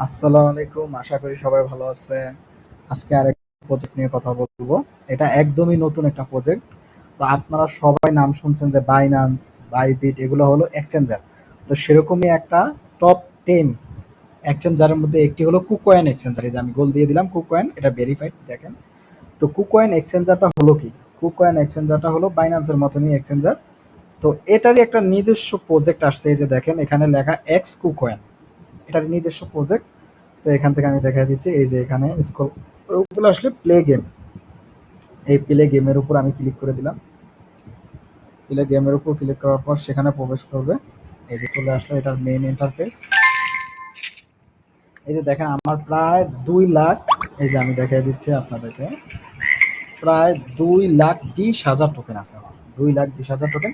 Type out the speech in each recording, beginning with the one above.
আসসালামু আলাইকুম। আশা করি সবাই ভালো আছেন। আজকে আরেক প্রজেক্ট নিয়ে কথা বলবো। এটা একদমই নতুন একটা প্রজেক্ট। তো আপনারা সবাই নাম শুনছেন যে বাইন্যান্স, বাইবিট এগুলো হলো এক্সচেঞ্জার। তো সেরকমই একটা টপ 10 এক্সচেঞ্জারের মধ্যে একটি হলো কুকয়েন এক্সচেঞ্জার। এই যে আমি গোল দিয়ে দিলাম কুকয়েন, এটা ভেরিফাইড দেখেন। তো কুকয়েন এক্সচেঞ্জারটা হলো কি? কুকয়েন এক্সচেঞ্জারটা হলো বাইন্যান্সের মতনই এক্সচেঞ্জার। তো এটারই একটা নিজস্ব প্রজেক্ট আসছে, এই যে দেখেন এখানে লেখা এক্স কুকয়েন। এটার নিজস্ব প্রজেক্ট। তো এখান থেকে আমি দেখা দিচ্ছি, এই যে এখানে স্ক্রল ওগুলো আসলে প্লে গেম। এই প্লে গেমের উপর আমি ক্লিক করে দিলাম। প্লে গেমের উপর ক্লিক করার পর সেখানে প্রবেশ করবে। এই যে চলে আসলো এটার মেইন ইন্টারফেস। এই যে দেখেন আমার প্রায় 2 লাখ, এই যে আমি দেখাই দিচ্ছি আপনাদেরকে, প্রায় 2,20,000 টোকেন আছে আমার। 2,20,000 টোকেন।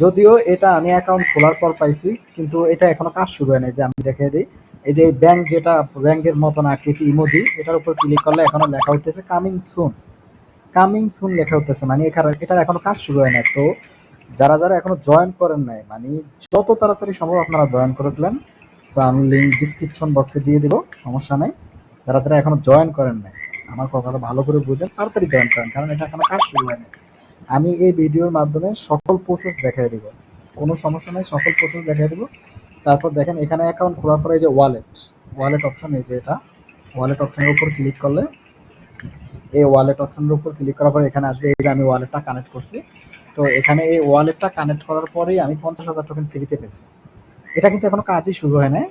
যদিও এটা আমি অ্যাকাউন্ট খোলার পর পাইছি, কিন্তু এটা এখনো কাজ শুরু হয় নাই। যে আমি দেখাই দিই, এই যে ব্যাংক, যেটা ব্যাংকের মতন আকৃতি ইমোজি, এটার উপর ক্লিক করলে এখনো লেখা হইতেছে কামিং সুন। কামিং সুন লেখা হতেছে, মানে এখানে এটার এখনো কাজ শুরু হয় না। তো যারা যারা এখনো জয়েন করেন নাই, মানে যত তাড়াতাড়ি সম্ভব আপনারা জয়েন করে ফেলেন। তো আমি লিঙ্ক ডিসক্রিপশন বক্সে দিয়ে দিব, সমস্যা নাই। যারা যারা এখনো জয়েন করেন নাই, আমার কথাটা ভালো করে বুঝেন, তাড়াতাড়ি জয়েন করেন, কারণ এটা এখনো কাজ শুরু হয়নি। আমি এই ভিডিওর মাধ্যমে সকল প্রসেস দেখাই দিব, কোনো সমস্যা নেই, সকল প্রসেস দেখাই দিব। তারপর দেখেন এখানে অ্যাকাউন্ট খোলার পরে এই যে ওয়ালেট, ওয়ালেট অপশন, এই যে এটা ওয়ালেট অপশনের উপর ক্লিক করলে, এই ওয়ালেট অপশনের উপর ক্লিক করার পরে এখানে আসবে, এই যে আমি ওয়ালেটটা কানেক্ট করছি। তো এখানে এই ওয়ালেটটা কানেক্ট করার পরেই আমি 50,000 টোকেন ফ্রিতে পেয়েছি। এটা কিন্তু এখনো কাজই শুরু হয় না,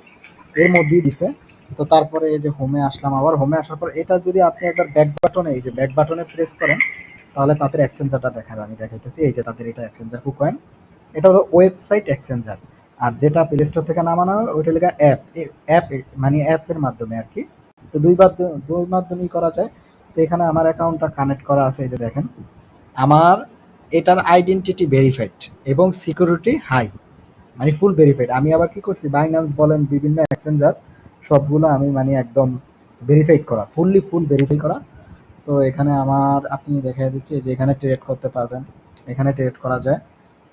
এর মধ্যেই দিছে। তো তারপরে এই যে হোমে আসলাম, আবার হোমে আসার পর এটা যদি আপনি একবার ব্যাক বাটনে, এই যে ব্যাক বাটনে প্রেস করেন, তাহলে তাদের এক্সচেঞ্জারটা দেখাবে। আমি দেখাইতেছি, এই যে তাদের এটা এক্সচেঞ্জার কুকয়েন। এটা হলো ওয়েবসাইট এক্সচেঞ্জার। আর যেটা প্লে স্টোর থেকে নামানো হয় ওইটা লেখা অ্যাপ। অ্যাপ মানে অ্যাপের মাধ্যমে আর কি। তো দুই মাধ্যমেই করা যায়। তো এখানে আমার অ্যাকাউন্টটা কানেক্ট করা আছে, এই যে দেখেন আমার এটার আইডেন্টিটি ভেরিফাইড এবং সিকিউরিটি হাই, মানে ফুল ভেরিফাইড। আমি আবার কি করছি, বাইন্যান্স বলেন বিভিন্ন এক্সচেঞ্জার সবগুলো আমি মানে একদম ভেরিফাইড করা, ফুল ভেরিফাই করা। তো এখানে আমার আপনি দেখাই দিচ্ছি যে এখানে ট্রেড করতে পারবেন, এখানে ট্রেড করা যায়।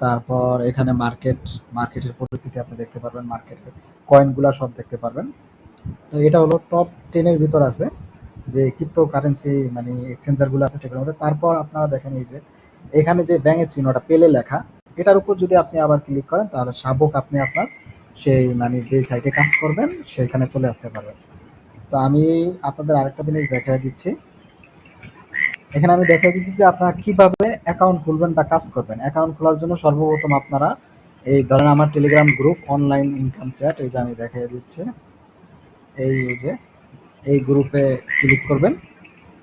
তারপর এখানে মার্কেটের পরিস্থিতি আপনি দেখতে পারবেন, মার্কেটের কয়েনগুলা সব দেখতে পারবেন। তো এটা হলো টপ 10-এর ভিতর আছে যে ক্রিপ্টো কারেন্সি মানে এক্সচেঞ্জারগুলো আছে সেগুলোর মধ্যে। তারপর আপনারা দেখেন এই যে এখানে যে ব্যাঙের চিহ্নটা পেলে লেখা, এটার উপর যদি আপনি আবার ক্লিক করেন তাহলে শাবক আপনি আপনার সেই মানে যে সাইটে কাজ করবেন সেখানে চলে আসতে পারবেন। তো আমি আপনাদের আরেকটা জিনিস দেখাই দিচ্ছি। এখানে আমি দেখাই দিচ্ছি যে আপনারা কিভাবে অ্যাকাউন্ট খুলবেন বা কাজ করবেন। অ্যাকাউন্ট খোলার জন্য সর্বপ্রথম আপনারা এই ধরেন আমার Telegram group online income chat, এই যে আমি দেখাই দিচ্ছি, এই যে এই গ্রুপে ক্লিক করবেন।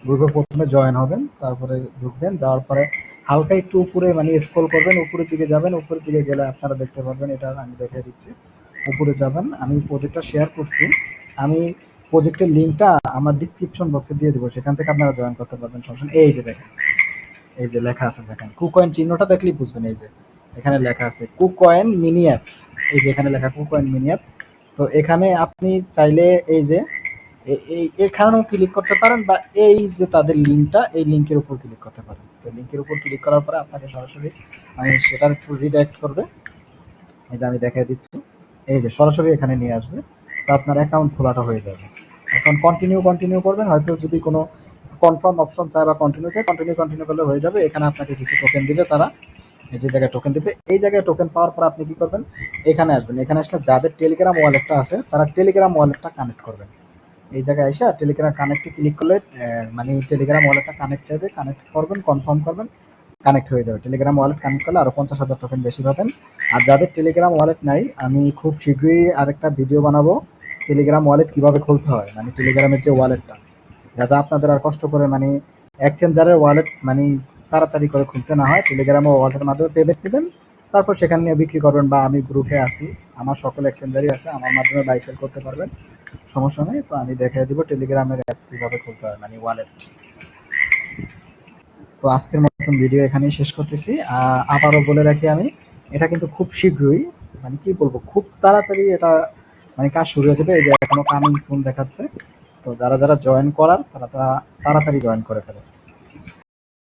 গ্রুপে প্রথমে জয়েন হবেন, তারপরে ঢুকবেন, যাওয়ার পরে হালকা একটু উপরে মানে স্ক্রল করবেন, উপরের দিকে যাবেন। উপরের দিকে গেলে আপনারা দেখতে পারবেন, এটা আমি দেখিয়ে দিচ্ছি। উপরে যাবেন, আমি প্রজেক্টটা শেয়ার করছি, আমি প্রজেক্টের লিঙ্কটা আমার ডিসক্রিপশন বক্সে দিয়ে দেবো, সেখান থেকে আপনারা জয়েন করতে পারবেন, সমস্যা নেই। এই যে দেখেন, এই যে লেখা আছে দেখেন, কুকয়েন চিহ্নটা দেখলেই বুঝবেন। এই যে এখানে লেখা আছে কুকয়েন মিনি অ্যাপ, এই যে এখানে লেখা কুকয়েন মিনি অ্যাপ। তো এখানে আপনি চাইলে এই যে এখানেও ক্লিক করতে পারেন, বা এই যে তাদের লিঙ্কটা, এই লিঙ্কের উপর ক্লিক করতে পারেন। তো লিঙ্কের উপর ক্লিক করার পরে আপনাকে সরাসরি মানে সেটার উপর রিডাইরেক্ট করবে। এই যে আমি দেখাই দিচ্ছি, এই যে সরাসরি এখানে নিয়ে আসবে। তো আপনার অ্যাকাউন্ট খোলাটা হয়ে যাবে। এখন কন্টিনিউ করবেন, হয়তো যদি কোনো কনফার্ম অপশন চায় বা কন্টিনিউ চায়, কন্টিনিউ করলে হয়ে যাবে। এখানে আপনাকে কিছু টোকেন দিবে তারা, এই যে জায়গায় টোকেন দিবে, এই জায়গায় টোকেন পাওয়ার পর আপনি কি করবেন, এখানে আসবেন। এখানে আসলে যাদের টেলিগ্রাম ওয়ালেটটা আছে তারা টেলিগ্রাম ওয়ালেটটা কানেক্ট করবেন। এই জায়গায় এসে টেলিগ্রাম কানেক্টে ক্লিক করলে মানে টেলিগ্রাম ওয়ালেটটা কানেক্ট চাইবে, কানেক্ট করবেন, কনফার্ম করবেন, কানেক্ট হয়ে যাবে। টেলিগ্রাম ওয়ালেট কানেক্ট করলে আরও 50,000 টোকেন বেশি পাবেন। আর যাদের টেলিগ্রাম ওয়ালেট নাই, আমি খুব শীঘ্রই আরেকটা ভিডিও বানাবো টেলিগ্রাম ওয়ালেট কীভাবে খুলতে হয়, মানে টেলিগ্রামের যে ওয়ালেটটা, যাতে আপনাদের আর কষ্ট করে মানে এক্সচেঞ্জারের ওয়ালেট মানে তাড়াতাড়ি করে খুলতে না হয়। টেলিগ্রামে ওয়ালেটের মাধ্যমে পেমেন্ট নেবেন, তারপর সেখানে নিয়ে বিক্রি করবেন, বা আমি গ্রুপে আসি, আমার সকল এক্সচেঞ্জারই আছে, আমার মাধ্যমে বাই সেল করতে পারবেন, সমস্যা নেই। তো আমি দেখাই দিব টেলিগ্রামের অ্যাপস কীভাবে খুলতে হয়, মানে ওয়ালেট। তো আজকের মতন ভিডিও এখানেই শেষ করতেছি। আবারও বলে রাখি আমি, এটা কিন্তু খুব শীঘ্রই, মানে কি বলবো, খুব তাড়াতাড়ি এটা মানে কাজ শুরু হয়ে যাবে। এই যে এখনো কামিং সুন দেখাচ্ছে। তো যারা যারা জয়েন করার তারা তাড়াতাড়ি জয়েন করে ফেলে।